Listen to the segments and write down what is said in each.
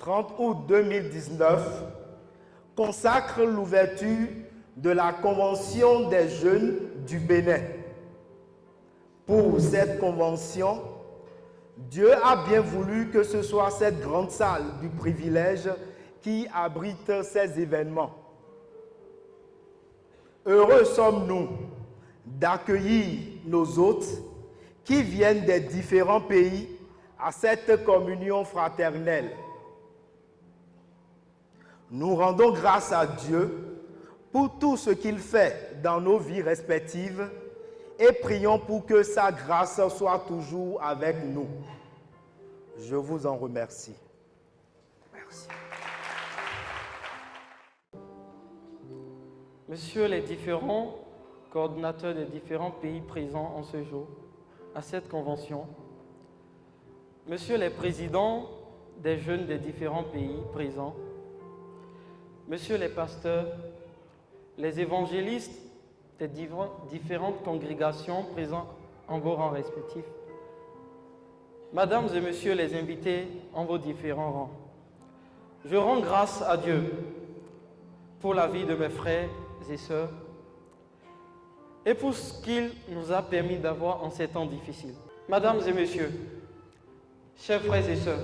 30 août 2019, consacre l'ouverture de la Convention des jeunes du Bénin. Pour cette convention, Dieu a bien voulu que ce soit cette grande salle du privilège qui abrite ces événements. Heureux sommes-nous d'accueillir nos hôtes qui viennent des différents pays à cette communion fraternelle. Nous rendons grâce à Dieu pour tout ce qu'il fait dans nos vies respectives et prions pour que sa grâce soit toujours avec nous. Je vous en remercie. Merci. Messieurs les différents coordonnateurs des différents pays présents en ce jour à cette convention, Messieurs les présidents des jeunes des différents pays présents, Messieurs les pasteurs, les évangélistes des différentes congrégations présentes en vos rangs respectifs, Mesdames et Messieurs les invités en vos différents rangs, je rends grâce à Dieu pour la vie de mes frères et sœurs et pour ce qu'il nous a permis d'avoir en ces temps difficiles. Mesdames et Messieurs, chers frères et sœurs,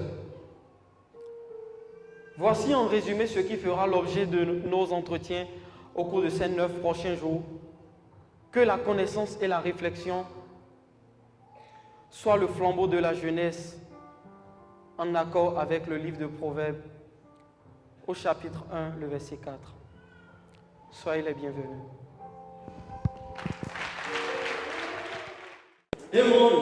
voici en résumé ce qui fera l'objet de nos entretiens au cours de ces 9 prochains jours. Que la connaissance et la réflexion soient le flambeau de la jeunesse en accord avec le livre de Proverbes au chapitre 1, le verset 4. Soyez les bienvenus. Et mon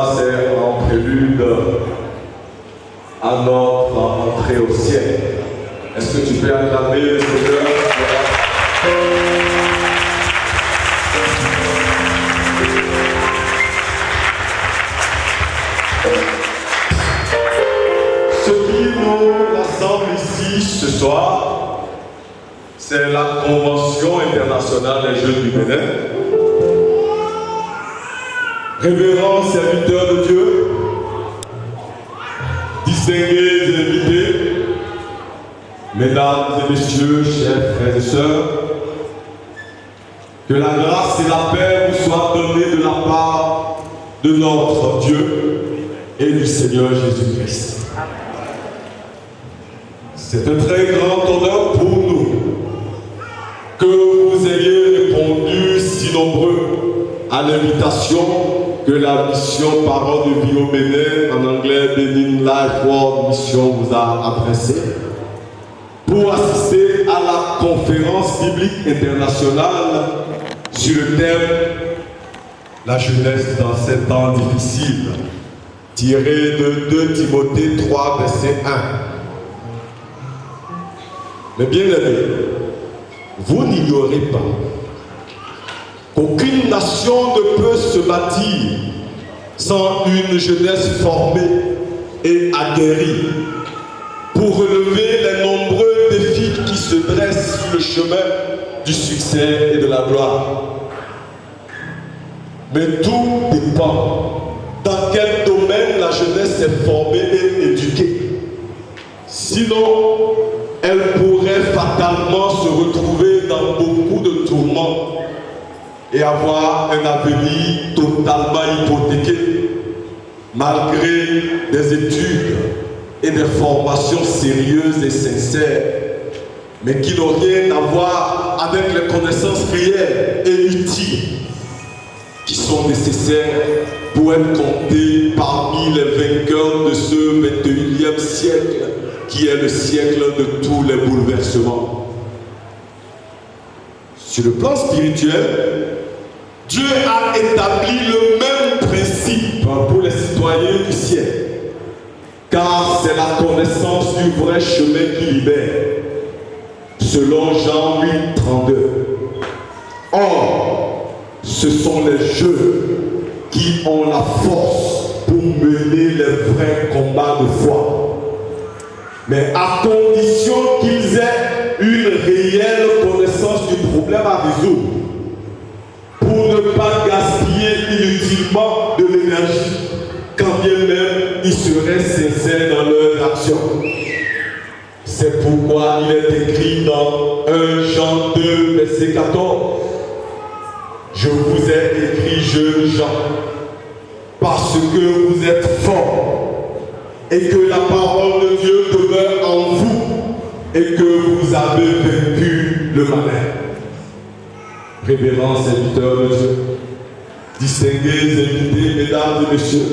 ça, c'est en prélude à notre entrée au ciel. Est-ce que tu peux acclamer le Seigneur? Ce qui nous rassemble ici ce soir, c'est la Convention internationale des Jeunes du Bénin. Révérends serviteurs de Dieu, distingués et invités, mesdames et messieurs, chers frères et sœurs, que la grâce et la paix vous soient données de la part de notre Dieu et du Seigneur Jésus-Christ. C'est un très grand honneur pour nous que vous ayez répondu si nombreux à l'invitation que la mission Parole de vie au Bénin, en anglais Benin Life World Mission, vous a adressée pour assister à la conférence biblique internationale sur le thème « La jeunesse dans ces temps difficiles », tiré de 2 Timothée 3, verset 1. Mais bien aimés, vous n'ignorez pas qu'aucune nation ne peut se bâtir sans une jeunesse formée et aguerrie pour relever les nombreux défis qui se dressent sur le chemin du succès et de la gloire. Mais tout dépend dans quel domaine la jeunesse est formée et éduquée. Sinon, elle pourrait fatalement se retrouver dans beaucoup de tourments et avoir un avenir totalement hypothéqué, malgré des études et des formations sérieuses et sincères, mais qui n'ont rien à voir avec les connaissances réelles et utiles qui sont nécessaires pour être comptés parmi les vainqueurs de ce 21e siècle, qui est le siècle de tous les bouleversements. Sur le plan spirituel, Dieu a établi le même principe pour les citoyens du ciel, car c'est la connaissance du vrai chemin qui libère, selon Jean 8, 32. Or, ce sont les jeunes qui ont la force pour mener les vrais combats de foi, mais à condition qu'ils aient une réelle connaissance du problème à résoudre, pour ne pas gaspiller inutilement de l'énergie, quand bien même ils seraient sincères dans leurs actions. C'est pourquoi il est écrit dans 1 Jean 2, verset 14. Je vous ai écrit, jeunes gens, parce que vous êtes forts et que la parole de Dieu demeure en vous et que vous avez vaincu le malin. Révérends serviteurs de Dieu, distingués invités, mesdames et messieurs,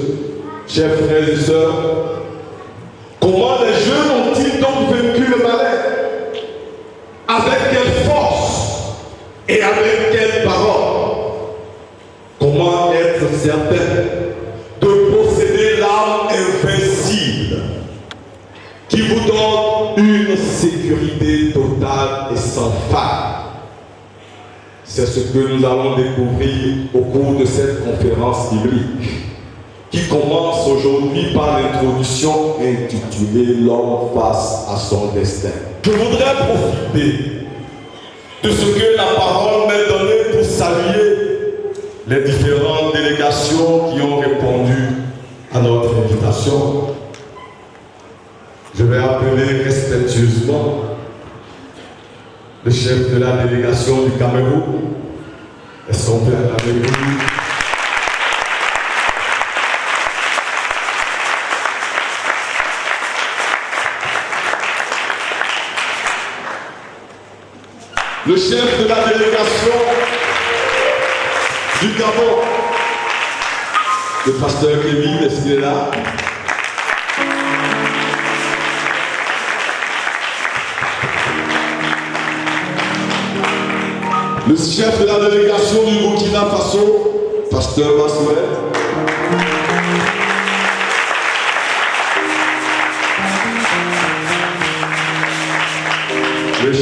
chers frères et sœurs, comment les jeunes ont-ils donc vaincu le malin? Avec quelle force et avec quelle parole? Comment être certain de posséder l'âme invincible qui vous donne une sécurité totale et sans faille? C'est ce que nous allons découvrir au cours de cette conférence biblique qui commence aujourd'hui par l'introduction intitulée « L'homme face à son destin ». Je voudrais profiter de ce que la parole m'est donnée pour saluer les différentes délégations qui ont répondu à notre invitation. Je vais appeler respectueusement le chef de la délégation du Cameroun. Est-ce qu'on peut acclamer lui? Le chef de la délégation du Gabon, le pasteur Kevin, est-ce qu'il est là? Le chef de la délégation du Burkina Faso, pasteur Masouel.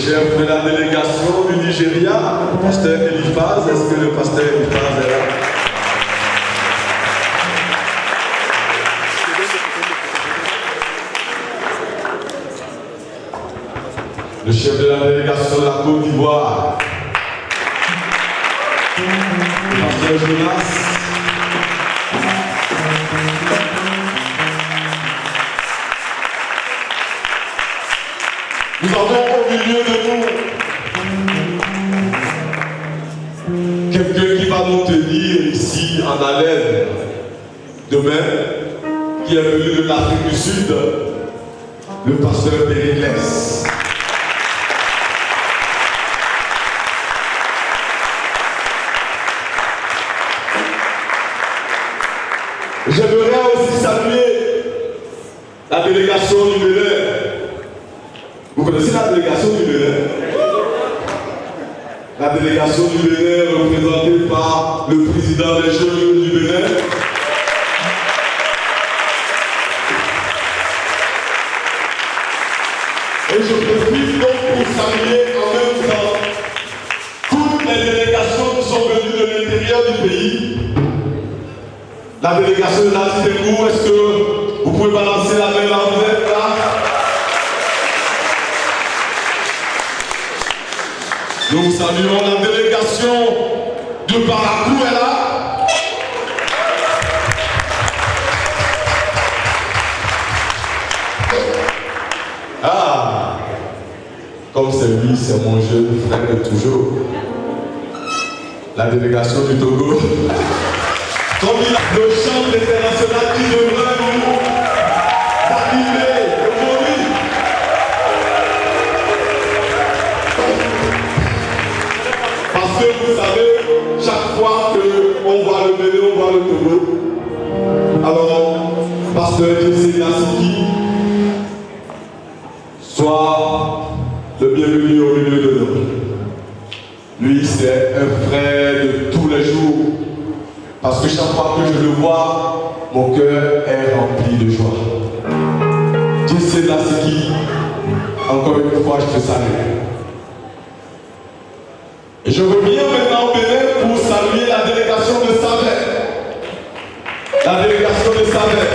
chef de la délégation du Nigeria, pasteur Eliphaz. Est-ce que le pasteur Eliphaz est là? Le chef de la délégation de la Côte d'Ivoire, le pasteur Jonas. Nous avons au milieu de nous quelqu'un qui va nous tenir ici en haleine demain, qui est venu de l'Afrique du Sud, le pasteur Périclès. J'aimerais aussi saluer la délégation du Bénin. Vous connaissez la délégation du Bénin? La délégation du Bénin représentée par le président des Jeunes du Bénin. Et je profite donc pour saluer en même temps toutes les délégations qui sont venues de l'intérieur du pays. La délégation de l'Antidémou, est-ce que vous pouvez balancer la main là? Vous êtes là? Nous saluons la délégation de Baracou est là. Ah, comme c'est lui, c'est mon jeune frère de toujours. La délégation du Togo. Comme il a le chant international qui devrait nous animer aujourd'hui. Parce que vous savez, chaque fois qu'on voit le Bénin, on voit le Togo. Alors, pasteur Jesse Nassiki, soit le bienvenu au milieu de nous. Lui, c'est un frère de tous les jours. Parce que chaque fois que je le vois, mon cœur est rempli de joie. Jesse Nassiki, encore une fois, je te salue. Et je reviens maintenant au Bénin pour saluer la délégation de Savais. La délégation de Savais.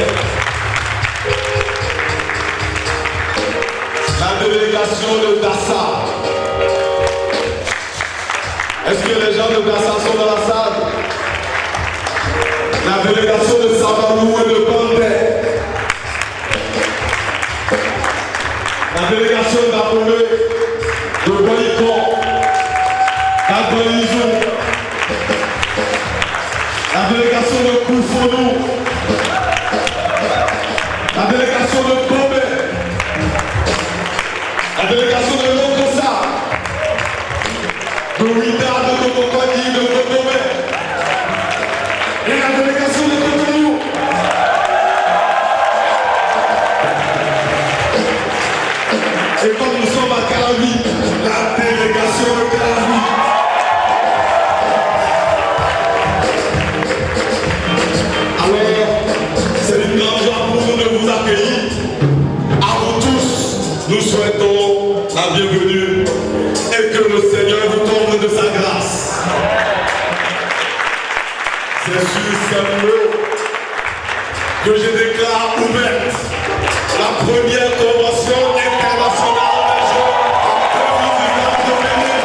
La délégation de Dassa. Est-ce que les gens de Dassa sont dans la salle? La délégation de Sabalou et de Bandé. La délégation d'Apolé, de Boycon, d'Agonisou. La délégation de Koufonou. La délégation de Gombe. La délégation de Lokosa. De Ouida, de Kokokodi, de Kotomé. Et la délégation de Cotonou. Et comme nous sommes à Calavi, la délégation de Calavi. Alors, c'est une grande joie pour nous de vous accueillir. À vous tous, nous souhaitons la bienvenue et que le Seigneur vous comble de sa grâce. C'est sur ces mots que je déclare ouverte la première convention internationale des jeunes musulmans de Bénin.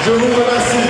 Je vous remercie.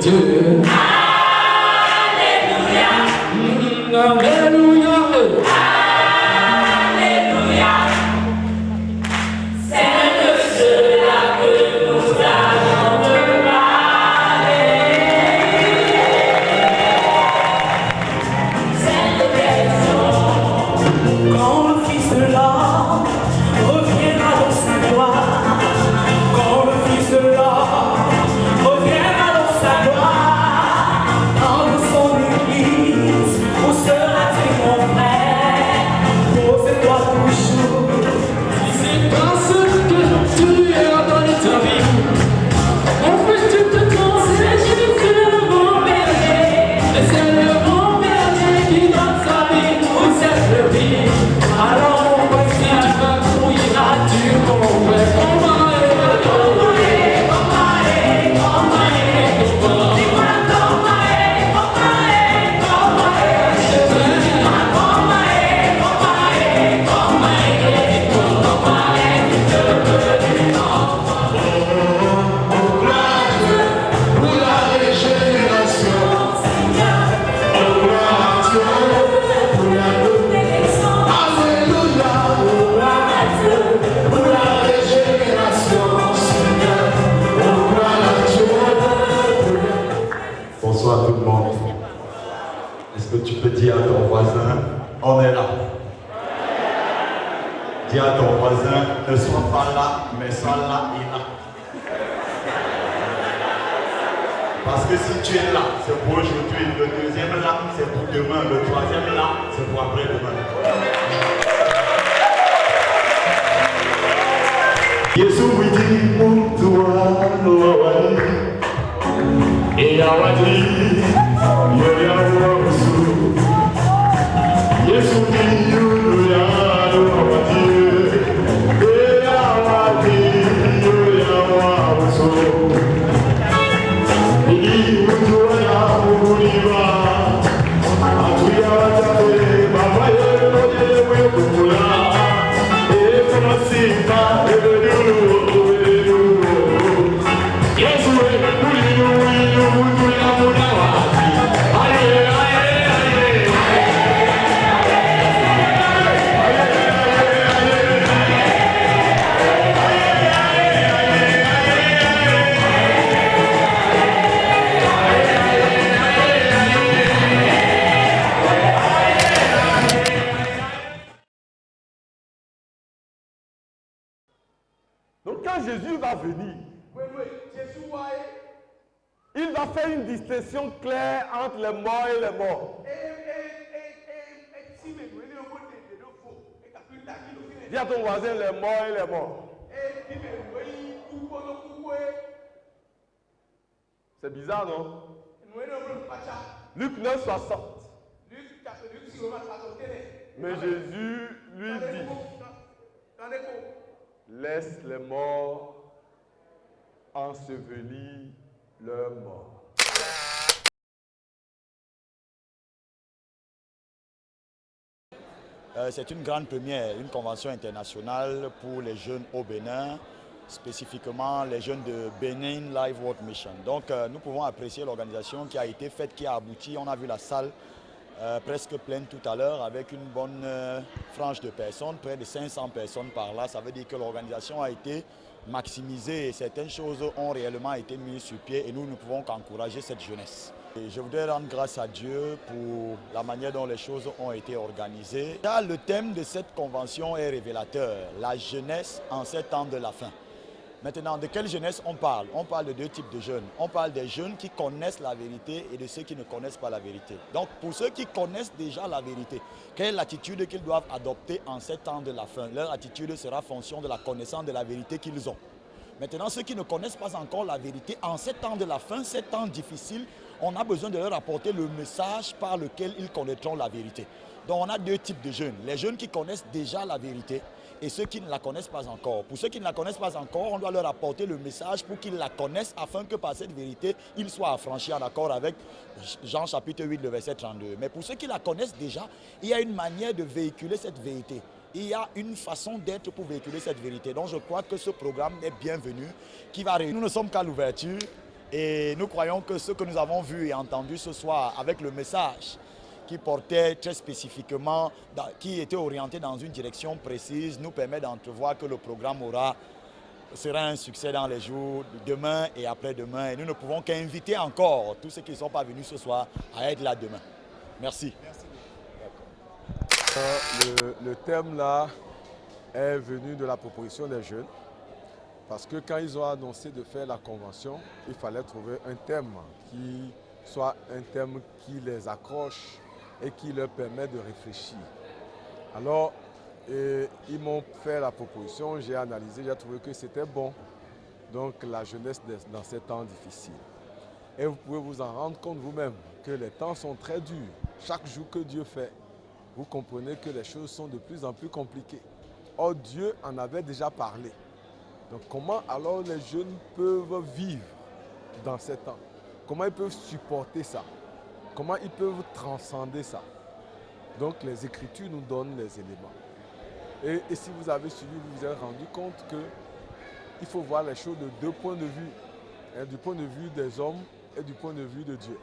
Dieu. Alléluia. Alléluia. Alléluia. C'est de cela que nous allons te parler. C'est de raison. Quand le Fils de l'homme reviendra dans sa gloire, quand le Fils de l'homme reviendra dans sa gloire, dans son église, où sera-t-il mon frère? Pose-toi toujours. C'est parce que tu lui as donné ta vie. On fait tout le temps, c'est juste le bon berger. Et c'est le bon berger qui donne sa vie pour cette vie. Alors mon frère, si tu vas courir, tu comprends. Bonsoir tout le monde. Est-ce que tu peux dire à ton voisin, on est là? Dis à ton voisin, ne sois pas là, mais sois là et là. Parce que si tu es là, c'est pour aujourd'hui. Le deuxième là, c'est pour demain. Le troisième là, c'est pour après-demain. Yesu widi mutuwa wawani Eyawadi yoyawasu Yesu di yoyawadi Eyawadi yoyawasu Idi mutuwa ya muliwa Atuya watate baba yeloye wekula Efonasipa Donc quand Jésus va venir, il va faire une distinction claire entre les morts et les morts. Dis à ton voisin les morts et les morts. C'est bizarre, non? Luc 9, 60. Mais Jésus lui dit, laisse les morts ensevelir leurs morts. C'est une grande première, une convention internationale pour les jeunes au Bénin, spécifiquement les jeunes de Benin Live World Mission. Donc nous pouvons apprécier l'organisation qui a été faite, qui a abouti. On a vu la salle presque pleine tout à l'heure avec une bonne frange de personnes, près de 500 personnes par là. Ça veut dire que l'organisation a été maximisée et certaines choses ont réellement été mises sur pied et nous ne pouvons qu'encourager cette jeunesse. Et je voudrais rendre grâce à Dieu pour la manière dont les choses ont été organisées. Là, le thème de cette convention est révélateur, la jeunesse en ces temps de la fin. Maintenant, de quelle jeunesse on parle? On parle de deux types de jeunes. On parle des jeunes qui connaissent la vérité et de ceux qui ne connaissent pas la vérité. Donc, pour ceux qui connaissent déjà la vérité, quelle est l'attitude qu'ils doivent adopter en ces temps de la fin? Leur attitude sera fonction de la connaissance de la vérité qu'ils ont. Maintenant, ceux qui ne connaissent pas encore la vérité, en ces temps de la fin, ces temps difficiles, on a besoin de leur apporter le message par lequel ils connaîtront la vérité. Donc, on a deux types de jeunes. Les jeunes qui connaissent déjà la vérité et ceux qui ne la connaissent pas encore. Pour ceux qui ne la connaissent pas encore, on doit leur apporter le message pour qu'ils la connaissent afin que par cette vérité, ils soient affranchis en accord avec Jean chapitre 8, le verset 32. Mais pour ceux qui la connaissent déjà, il y a une manière de véhiculer cette vérité. Il y a une façon d'être pour véhiculer cette vérité. Donc je crois que ce programme est bienvenu, qui va réunir. Nous ne sommes qu'à l'ouverture. Et nous croyons que ce que nous avons vu et entendu ce soir avec le message qui portait très spécifiquement, qui était orienté dans une direction précise, nous permet d'entrevoir que le programme sera un succès dans les jours de demain et après-demain. Et nous ne pouvons qu'inviter encore tous ceux qui ne sont pas venus ce soir à être là demain. Merci. Le thème là est venu de la proposition des jeunes. Parce que quand ils ont annoncé de faire la convention, il fallait trouver un thème qui soit un thème qui les accroche et qui leur permet de réfléchir. Alors, ils m'ont fait la proposition, j'ai analysé, j'ai trouvé que c'était bon. Donc, la jeunesse dans ces temps difficiles. Et vous pouvez vous en rendre compte vous-même que les temps sont très durs. Chaque jour que Dieu fait, vous comprenez que les choses sont de plus en plus compliquées. Or, Dieu en avait déjà parlé. Donc, comment alors les jeunes peuvent vivre dans ces temps? Comment ils peuvent supporter ça? Comment ils peuvent transcender ça? Donc, les Écritures nous donnent les éléments. Et si vous avez suivi, vous vous êtes rendu compte qu'il faut voir les choses de deux points de vue. Hein, du point de vue des hommes et du point de vue de Dieu.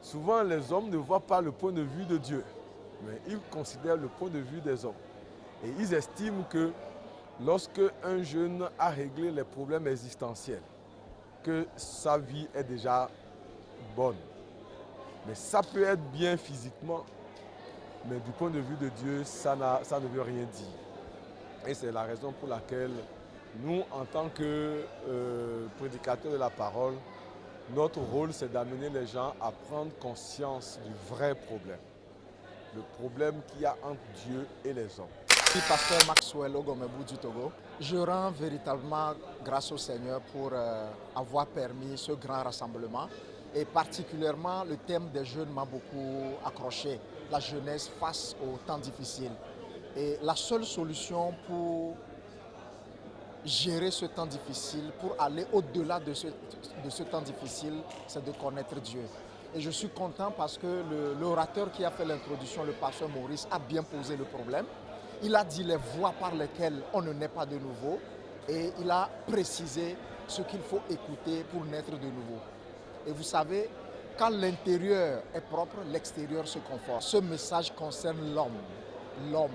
Souvent, les hommes ne voient pas le point de vue de Dieu, mais ils considèrent le point de vue des hommes. Et ils estiment que lorsque un jeune a réglé les problèmes existentiels, que sa vie est déjà bonne. Mais ça peut être bien physiquement, mais du point de vue de Dieu, ça ne veut rien dire. Et c'est la raison pour laquelle nous, en tant que prédicateurs de la parole, notre rôle, c'est d'amener les gens à prendre conscience du vrai problème. Le problème qu'il y a entre Dieu et les hommes. Je suis pasteur Maxwell Ogomebou du Togo. Je rends véritablement grâce au Seigneur pour avoir permis ce grand rassemblement. Et particulièrement, le thème des jeunes m'a beaucoup accroché. La jeunesse face aux temps difficiles. Et la seule solution pour gérer ce temps difficile, pour aller au-delà de ce temps difficile, c'est de connaître Dieu. Et je suis content parce que l'orateur qui a fait l'introduction, le pasteur Maurice, a bien posé le problème. Il a dit les voies par lesquelles on ne naît pas de nouveau et il a précisé ce qu'il faut écouter pour naître de nouveau. Et vous savez, quand l'intérieur est propre, l'extérieur se conforme. Ce message concerne l'homme.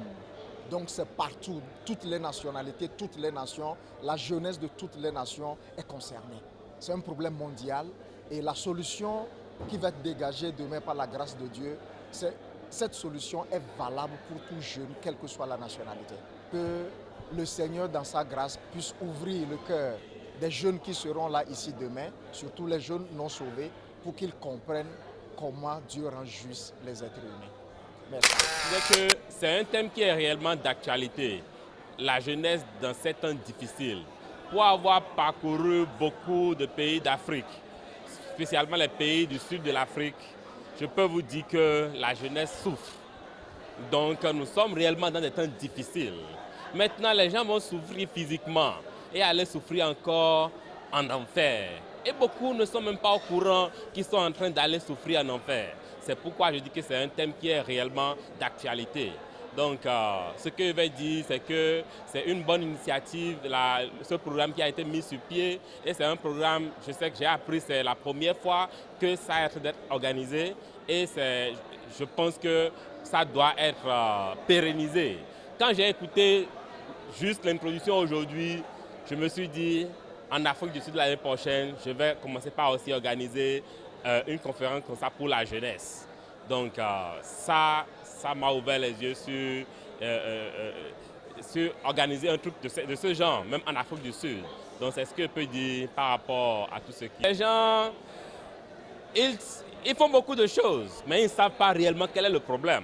Donc c'est partout, toutes les nationalités, toutes les nations, la jeunesse de toutes les nations est concernée. C'est un problème mondial et la solution qui va être dégagée demain par la grâce de Dieu, cette solution est valable pour tout jeune, quelle que soit la nationalité. Que le Seigneur, dans sa grâce, puisse ouvrir le cœur des jeunes qui seront là ici demain, surtout les jeunes non sauvés, pour qu'ils comprennent comment Dieu rend juste les êtres humains. Merci. C'est un thème qui est réellement d'actualité, la jeunesse dans ces temps difficiles. Pour avoir parcouru beaucoup de pays d'Afrique, spécialement les pays du sud de l'Afrique, je peux vous dire que la jeunesse souffre. Donc nous sommes réellement dans des temps difficiles. Maintenant, les gens vont souffrir physiquement et aller souffrir encore en enfer. Et beaucoup ne sont même pas au courant qu'ils sont en train d'aller souffrir en enfer. C'est pourquoi je dis que c'est un thème qui est réellement d'actualité. Donc, ce que je vais dire, c'est que c'est une bonne initiative, ce programme qui a été mis sur pied. Et c'est un programme, je sais que j'ai appris, c'est la première fois que ça a été organisé. Et je pense que ça doit être pérennisé. Quand j'ai écouté juste l'introduction aujourd'hui, je me suis dit, en Afrique du Sud l'année prochaine, je vais commencer par aussi organiser une conférence comme ça pour la jeunesse. Donc ça m'a ouvert les yeux sur organiser un truc de ce genre, même en Afrique du Sud. Donc c'est ce que je peux dire par rapport à tout ce qui... Les gens, ils font beaucoup de choses, mais ils ne savent pas réellement quel est le problème.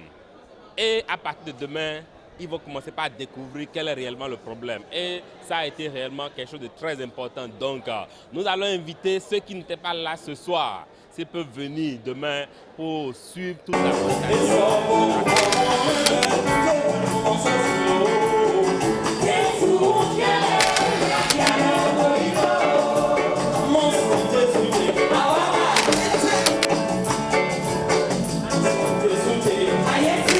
Et à partir de demain, ils vont commencer par découvrir quel est réellement le problème. Et ça a été réellement quelque chose de très important. Donc, nous allons inviter ceux qui n'étaient pas là ce soir, s'ils peuvent venir demain pour suivre toute la Yes.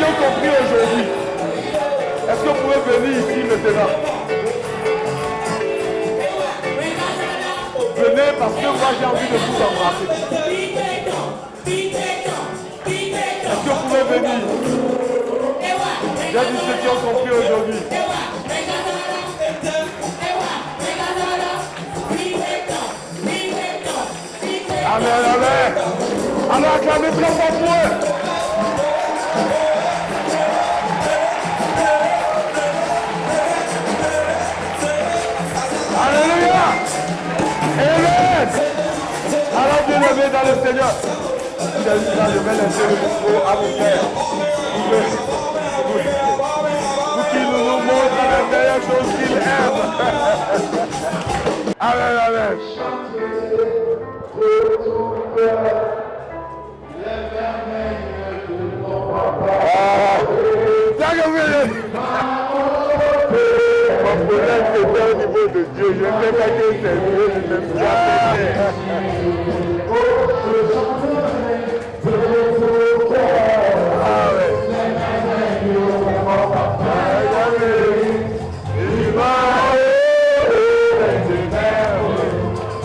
qui ont compris aujourd'hui, est-ce que vous pouvez venir ici maintenant? Venez parce que moi j'ai envie de vous embrasser. Est-ce que vous pouvez venir? J'ai dit ceux qui ont compris aujourd'hui. Amen, amen. Alors acclamez très fort pour eux. Alléluia. Amen. Alors bien aimé dans le Seigneur. Je vais laisser le micro à vos frères. Vous qui nous montrent les meilleures choses qu'il aime. Amen, amen. Mon problème c'est au niveau de Dieu. Je ne sais pas que c'est Dieu qui m'aime bien.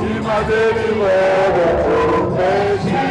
Il m'a délivré de tout péché.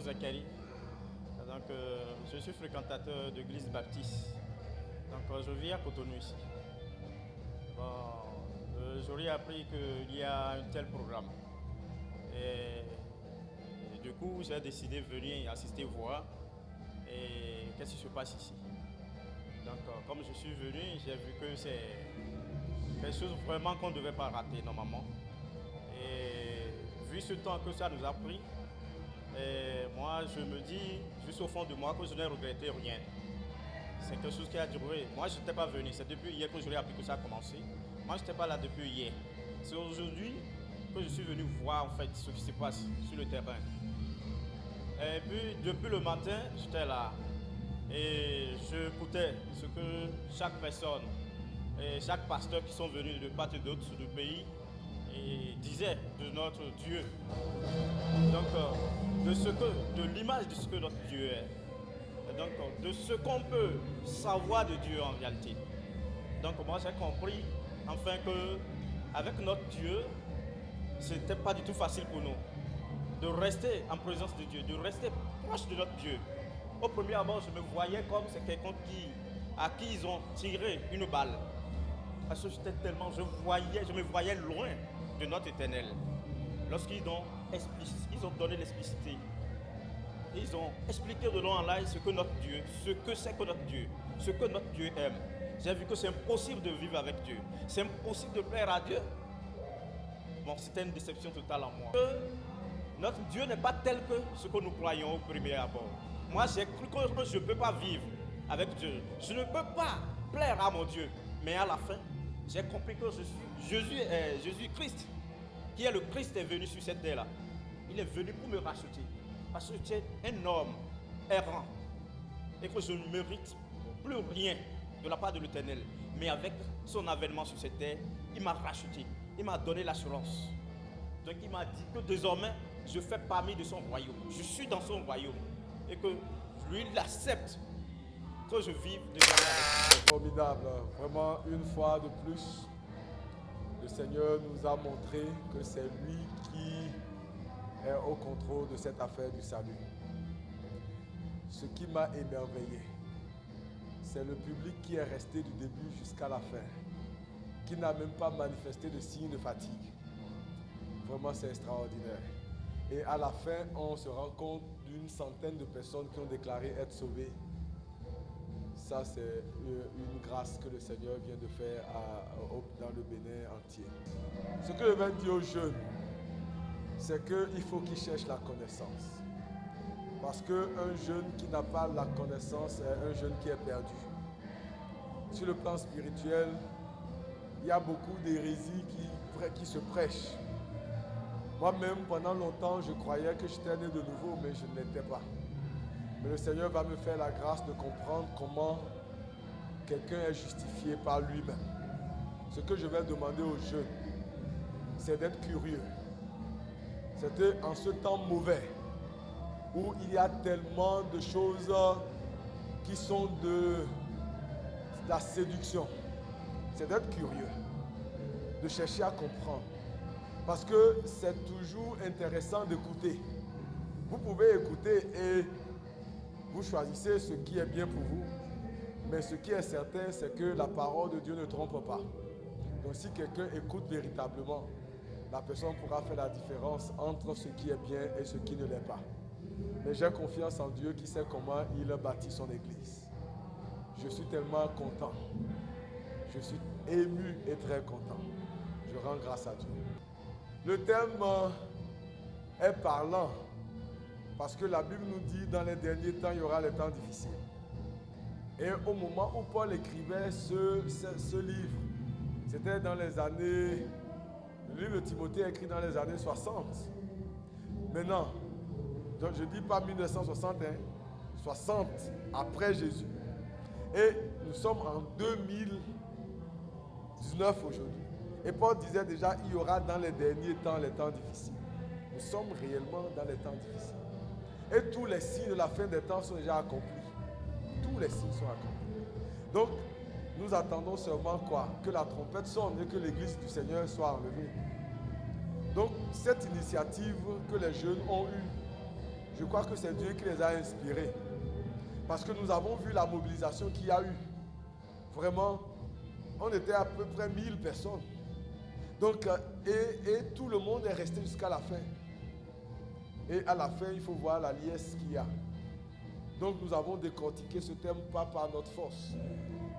Zakari. Donc, je suis fréquentateur de l'église baptiste. Donc, je vis à Cotonou ici. Bon, j'aurais appris qu'il y a un tel programme. Et du coup, j'ai décidé de venir assister voir. Et qu'est-ce qui se passe ici? Donc, comme je suis venu, j'ai vu que c'est quelque chose vraiment qu'on ne devait pas rater normalement. Et vu ce temps que ça nous a pris, et moi je me dis juste au fond de moi que je n'ai regretté rien. C'est quelque chose qui a duré. Moi je n'étais pas venu, c'est depuis hier que je l'ai appris que ça a commencé. Moi je n'étais pas là depuis hier. C'est aujourd'hui que je suis venu voir en fait ce qui se passe sur le terrain. Et puis depuis le matin, j'étais là et je écoutais ce que chaque personne et chaque pasteur qui sont venus de part et d'autre du pays et disait de notre Dieu. Donc de l'image de ce que notre Dieu est. Et donc de ce qu'on peut savoir de Dieu en réalité. Donc moi j'ai compris enfin que avec notre Dieu, c'était pas du tout facile pour nous de rester en présence de Dieu, de rester proche de notre Dieu. Au premier abord, je me voyais comme c'est quelqu'un à qui ils ont tiré une balle. Parce que j'étais tellement, je me voyais loin de notre Éternel. Lorsqu'ils ont donné l'explicité, ils ont expliqué de long en large ce que notre Dieu, ce que c'est que notre Dieu, ce que notre Dieu aime. J'ai vu que c'est impossible de vivre avec Dieu. C'est impossible de plaire à Dieu. Bon, c'était une déception totale en moi. Notre Dieu n'est pas tel que ce que nous croyons au premier abord. Moi, j'ai cru que je ne peux pas vivre avec Dieu. Je ne peux pas plaire à mon Dieu. Mais à la fin, j'ai compris que Jésus-Christ, qui est le Christ, est venu sur cette terre-là. Il est venu pour me racheter. Parce que j'étais un homme errant. Et que je ne mérite plus rien de la part de l'Éternel. Mais avec son avènement sur cette terre, il m'a racheté. Il m'a donné l'assurance. Donc il m'a dit que désormais, je fais partie de son royaume. Je suis dans son royaume. Et que lui, il accepte que je vive désormais avec lui. C'est formidable. Vraiment, une fois de plus, le Seigneur nous a montré que c'est lui qui est au contrôle de cette affaire du salut. Ce qui m'a émerveillé, c'est le public qui est resté du début jusqu'à la fin, qui n'a même pas manifesté de signe de fatigue. Vraiment, c'est extraordinaire. Et à la fin, on se rend compte d'une centaine de personnes qui ont déclaré être sauvées. Ça, c'est une grâce que le Seigneur vient de faire dans le Bénin entier. Ce que je vais dire aux jeunes, c'est qu'il faut qu'ils cherchent la connaissance. Parce qu'un jeune qui n'a pas la connaissance est un jeune qui est perdu. Sur le plan spirituel, il y a beaucoup d'hérésies qui se prêchent. Moi-même, pendant longtemps, je croyais que j'étais né de nouveau, mais je ne l'étais pas. Mais le Seigneur va me faire la grâce de comprendre comment quelqu'un est justifié par lui-même. Ce que je vais demander aux jeunes, c'est d'être curieux. C'était en ce temps mauvais, où il y a tellement de choses qui sont de la séduction. C'est d'être curieux, de chercher à comprendre. Parce que c'est toujours intéressant d'écouter. Vous pouvez écouter et vous choisissez ce qui est bien pour vous. Mais ce qui est certain, c'est que la parole de Dieu ne trompe pas. Donc si quelqu'un écoute véritablement, la personne pourra faire la différence entre ce qui est bien et ce qui ne l'est pas. Mais j'ai confiance en Dieu qui sait comment il a bâti son église. Je suis tellement content. Je suis ému et très content. Je rends grâce à Dieu. Le thème est parlant parce que la Bible nous dit dans les derniers temps, il y aura les temps difficiles. Et au moment où Paul écrivait ce livre, c'était dans les années, le livre de Timothée est écrit dans les années 60. Maintenant, donc je ne dis pas 1960, 60 après Jésus. Et nous sommes en 2019 aujourd'hui. Et Paul disait déjà, il y aura dans les derniers temps les temps difficiles. Nous sommes réellement dans les temps difficiles. Et tous les signes de la fin des temps sont déjà accomplis. Tous les signes sont accomplis. Donc, nous attendons seulement quoi? Que la trompette sonne et que l'église du Seigneur soit enlevée. Donc, cette initiative que les jeunes ont eue Je crois que c'est Dieu qui les a inspirés. Parce que nous avons vu la mobilisation qu'il y a eu. Vraiment, on était à peu près 1000 personnes. Donc, et tout le monde est resté jusqu'à la fin. Et à la fin, il faut voir la liesse qu'il y a. Donc, nous avons décortiqué ce thème pas par notre force,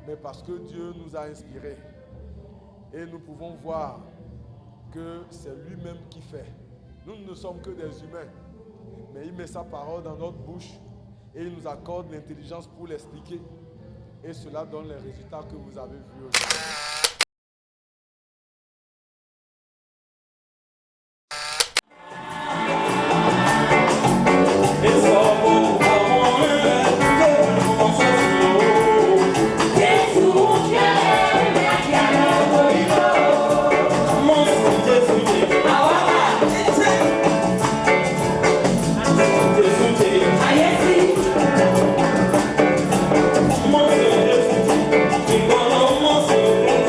mais parce que Dieu nous a inspirés. Et nous pouvons voir que c'est lui-même qui fait. Nous ne sommes que des humains. Mais il met sa parole dans notre bouche et il nous accorde l'intelligence pour l'expliquer. Et cela donne les résultats que vous avez vus aujourd'hui. Mon Dieu,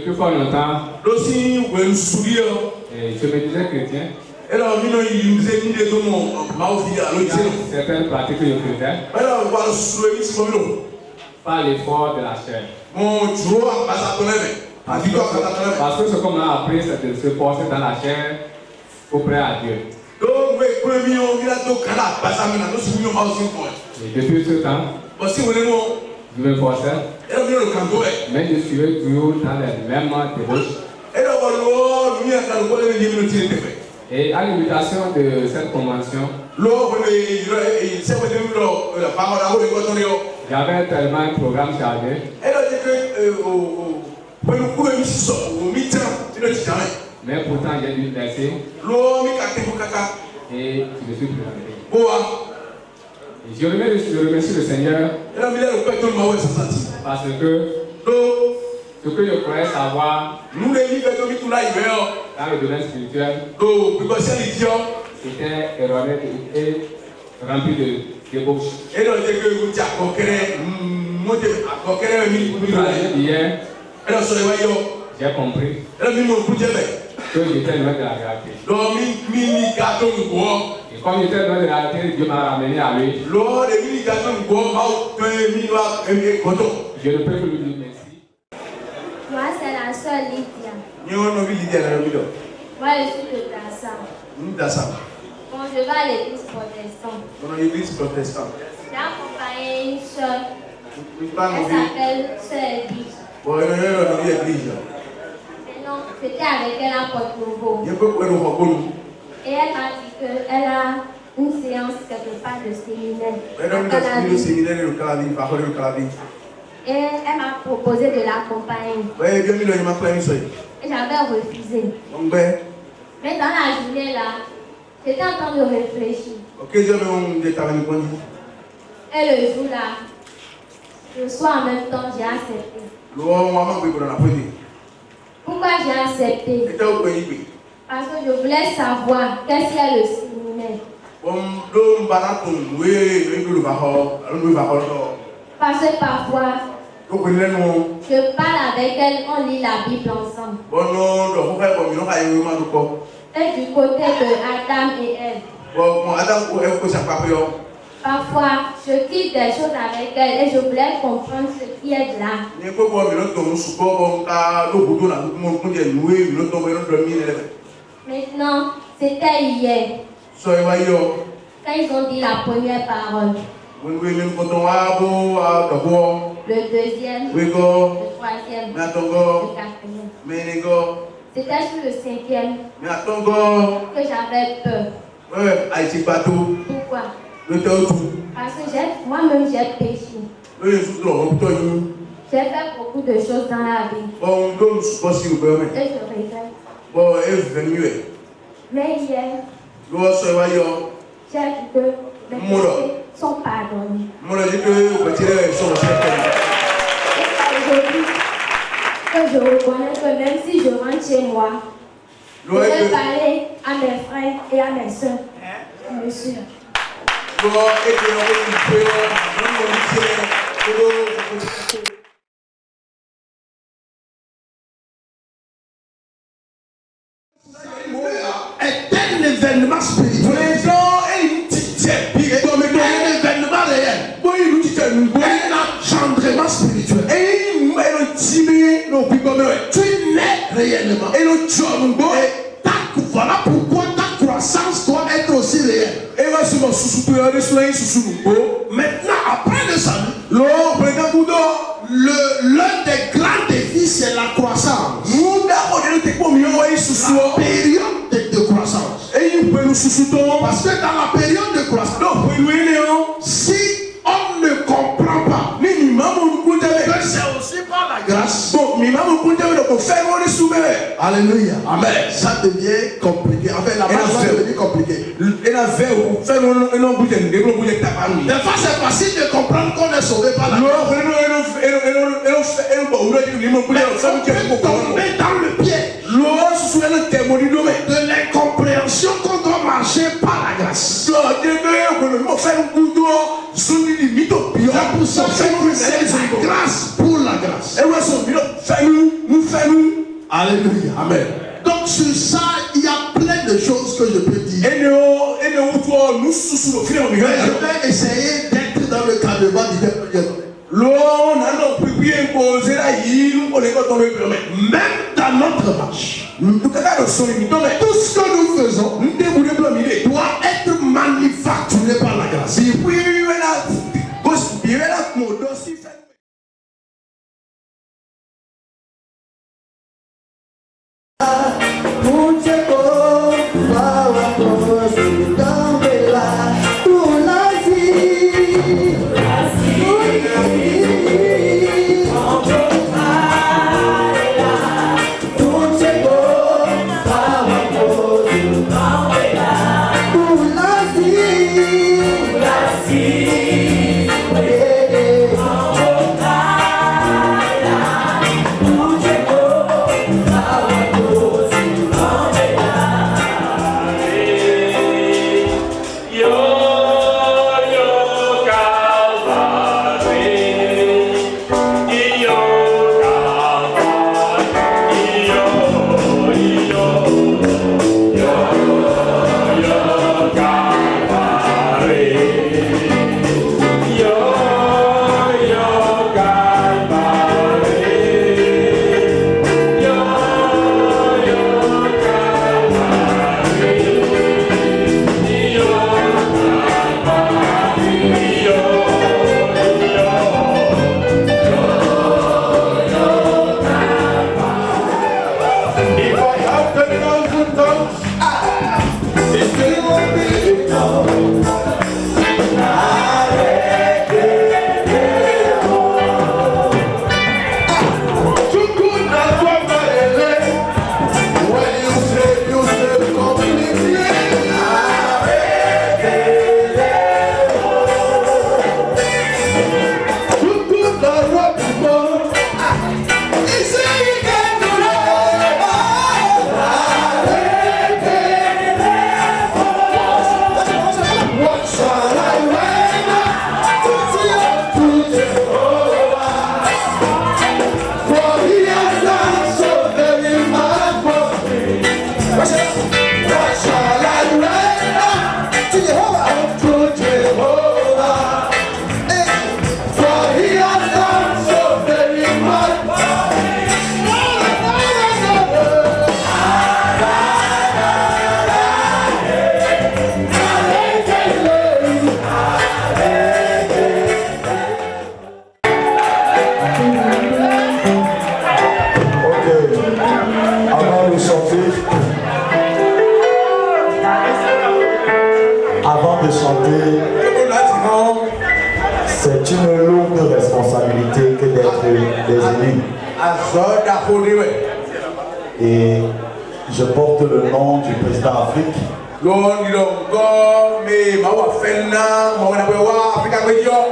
depuis fort longtemps, Aussi, vous pouvez nous sourire. et je me disais chrétien. Et là, il nous disait, il nous Il y a certaines pratiques que je faisais alors, on va le soulever ici comme nous. par l'effort de la chair. Mon Dieu, on va passer à ton aimé. Parce que ce qu'on m'a appris, c'est de se forcer dans la chair auprès à Dieu. Donc, oui, premier, on vient de Canada, parce que nous sommes venus au point. Et depuis ce temps, Aussi, vous voulez je me forçais, et là, le canton. mais je suivais toujours dans les mêmes débauches. Et là, nous avons le 10 minutes. Et à l'invitation de cette convention, j'avais tellement un programme chargé. Mais pourtant, j'ai dû laisser et je me suis présenté. Et je remercie le Seigneur parce que ce que je croyais savoir dans le domaine spirituel était erroné et rempli de débauche. Hier, j'ai compris que j'étais loin de la réalité. Et comme j'étais loin de la réalité, Dieu m'a ramené à lui. Je ne peux plus lui dire merci. Moi, c'est la sœur Lydia. Moi, je suis de Dassam. Bon, je vais à l'église protestante. J'ai accompagné une sœur. Elle s'appelle Sœur Edwige. Maintenant, j'étais avec elle à Porto-Novo. Et elle m'a dit qu'elle a une séance quelque part de séminaire. Et elle m'a proposé de l'accompagner. Et j'avais refusé. Mais dans la journée là, j'étais en train de réfléchir. Et le jour là, le soir en même temps, j'ai accepté. Pourquoi j'ai accepté? Parce que je voulais savoir qu'est-ce qu'est le séminaire. Parce que parfois, je parle avec elle, on lit la Bible ensemble. Et du côté de Adam et Ève. Parfois, je quitte des choses avec elle et je voulais comprendre ce qui est là. Maintenant, c'était hier. Quand ils ont dit la première parole. Le deuxième, le troisième, le quatrième. C'était sur le cinquième que j'avais peur. Pourquoi? Parce que moi-même j'ai péché. J'ai fait beaucoup de choses dans la vie. Et je regrette. Mais hier, j'ai dit que mes péchés sont pardonnés. Aujourd'hui, que je reconnais que même si je rentre chez moi, je vais parler à mes frères et à mes soeurs. Monsieur. Est un événement spirituel. Un événement réel. Un engendrement spirituel. Tu nais réellement. Voilà pourquoi ta croissance doit être aussi réelle. Maintenant, après le salut, l'un des grands défis, c'est la croissance. La période de croissance. Parce que dans la période de croissance, si on ne comprend pas que c'est aussi par la grâce. Alléluia. Amen. Ça devient compliqué. En fait, la base va devenir compliquée. Des fois, c'est facile de comprendre qu'on est sauvé par la grâce. On peut tomber dans le piège de l'incompréhension qu'on doit marcher par la grâce. C'est pour ça que c'est la grâce pour la grâce. Alléluia. Amen. Donc sur ça, il y a plein de choses que je peux dire. Mais je vais essayer d'être dans le cadre du développement. Même dans notre marche, tout ce que nous faisons doit être manufacturé par la grâce. C'est une lourde responsabilité que d'être des élus. Et je porte le nom du président Afrique,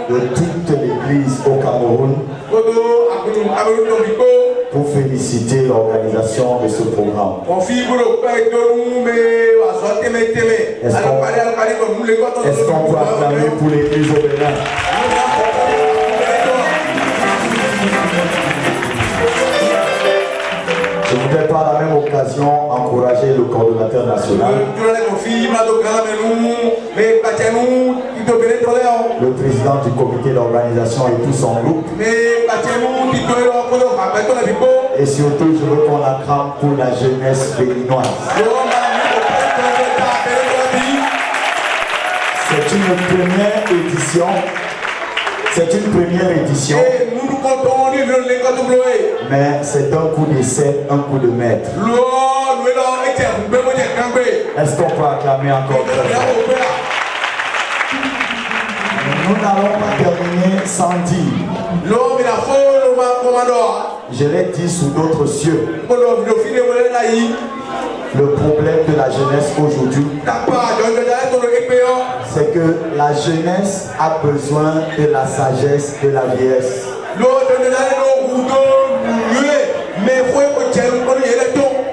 de toute l'église au Cameroun, pour féliciter l'organisation de ce programme. Est-ce qu'on peut acclamer pour l'église au Bénin? Je voudrais par la même occasion encourager le coordonnateur national, le président du comité d'organisation et tout son groupe. Et surtout, je veux qu'on acclame pour la jeunesse béninoise. C'est une première édition. C'est une première édition. Mais c'est un coup d'essai, un coup de maître. Est-ce qu'on peut acclamer encore? Nous n'allons pas terminer sans dire. Je l'ai dit sous d'autres cieux. Le problème de la jeunesse aujourd'hui, c'est que la jeunesse a besoin de la sagesse de la vieillesse.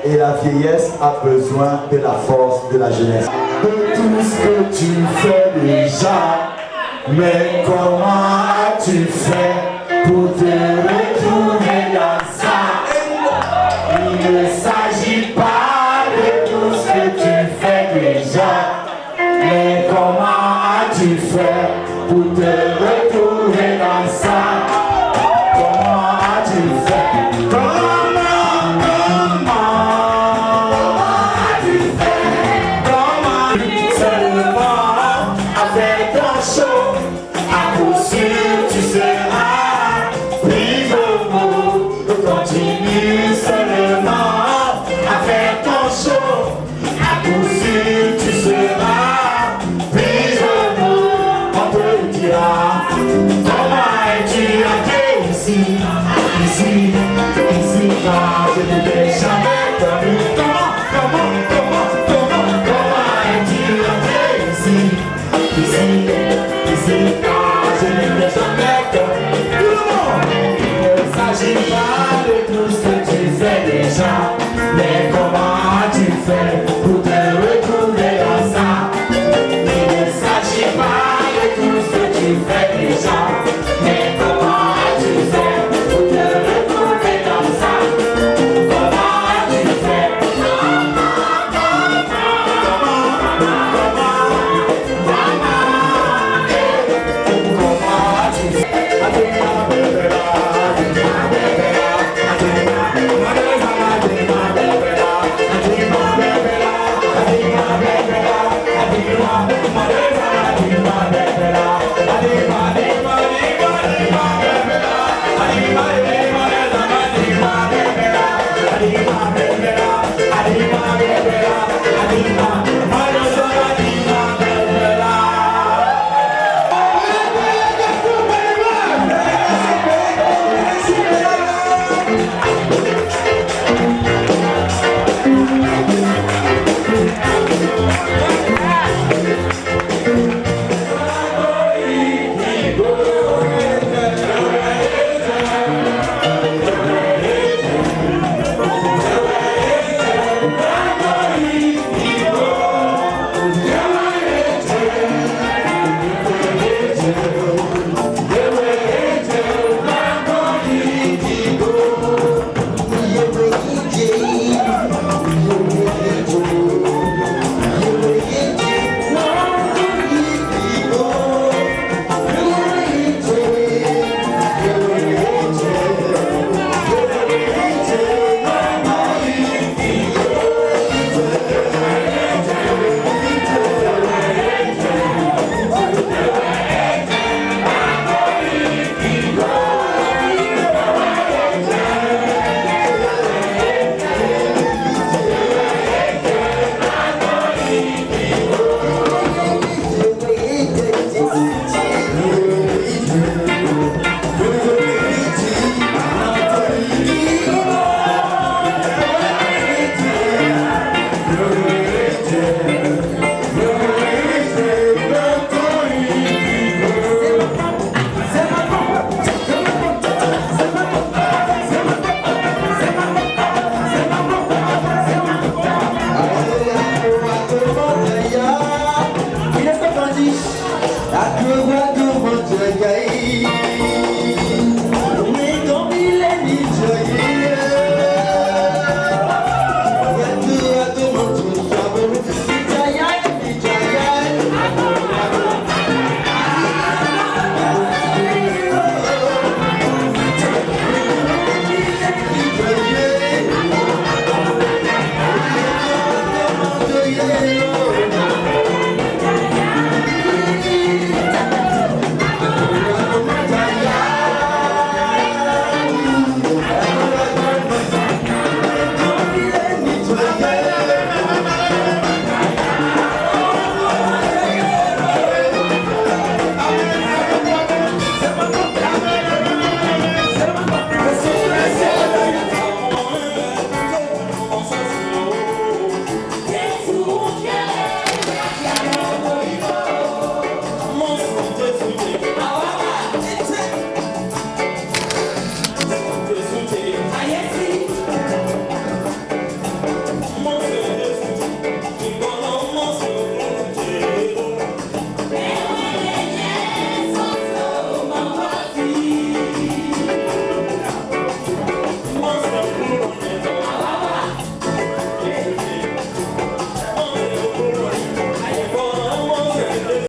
Et la vieillesse a besoin de la force de la jeunesse. De tout ce que tu fais déjà, mais comment as-tu fait pour te retrouver dans ça? ne s'agit pas